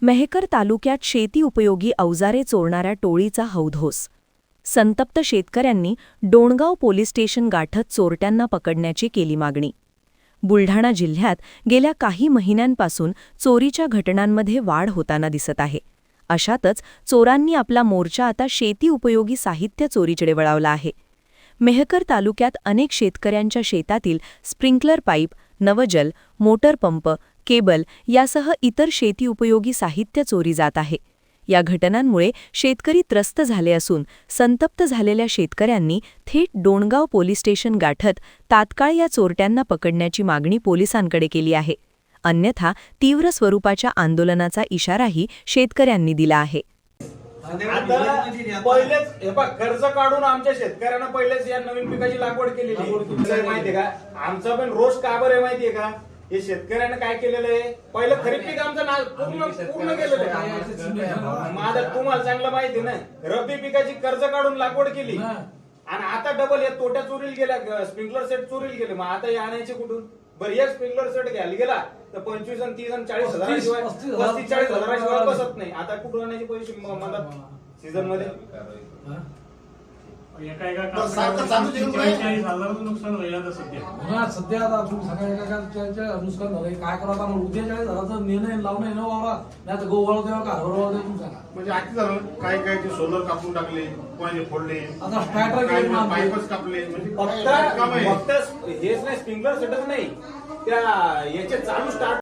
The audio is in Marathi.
मेहकर तालुक्यात शेती उपयोगी अवजारे चोरणाऱ्या टोळीचा हौदहोस. संतप्त शेतकऱ्यांनी डोणगाव पोलीस स्टेशन गाठत चोरट्यांना पकडण्याची केली मागणी. बुलढाणा जिल्ह्यात गेल्या काही महिन्यांपासून चोरीच्या घटनांमध्ये वाढ होताना दिसत आहे. अशातच चोरांनी आपला मोर्चा आता शेती उपयोगी साहित्य चोरीकडे वळवला आहे. मेहकर तालुक्यात अनेक शेतकऱ्यांच्या शेतातील स्प्रिंकलर पाईप, नवजल, मोटर पंप, केबल यासह इतर शेती उपयोगी साहित्य चोरी जात आहे. या घटनांमुळे शेतकरी त्रस्त झाले असून संतप्त झालेल्या शेतकऱ्यांनी थेट डोणगाव पोलीस स्टेशन गाठत तात्काळ या चोरट्यांना पकडण्याची मागणी पोलिसांकडे केली आहे. अन्यथा तीव्र स्वरूपाच्या आंदोलनाचा इशाराही शेतकऱ्यांनी दिला आहे. पहिलेच हे बघ, कर्ज काढून आमच्या शेतकऱ्यांना पहिलेच या नवीन पिकाची लागवड केलेली माहितीये का. आमचा पण रोष का बरं माहितीये का, हे शेतकऱ्यांना काय केलेलं आहे, पहिलं खरीप पीक आमचं पूर्ण गेलेलं आहे. माझं तुम्हाला चांगलं माहिती ना, रब्बी पिकाची कर्ज काढून लागवड केली आणि आता डबल हे तोट्या चोरीला गेल्या, स्प्रिंकलर सेट चोरीला गेले. मग आता हे आणायचे कुठून? बरं, एक स्प्रिंकलर सेट घ्यायला गेला तर 25 आणि 30 आणि 40 हजाराशिवाय 35-40 हजाराशिवाय बसत नाही. आता कुठून आणायचे पैसे मदत सीझन मध्ये? नुकसान व्हायला सध्या आता आपण नुकसान झालंय. काय करावं आता उद्या 40 हजाराचा निर्णय लावणं न वावरा, नाही तर गोवाळ देवा का हरवळ देवा तुमचा. म्हणजे आधी झालं काय काय ते सोलर कापून टाकले, कोणाचे फोडले, आता स्टार्टर पाईपच कापले. म्हणजे फक्त हेच नाही, स्प्रिंकलर सेटच नाही, त्या याचे चालू स्टार्ट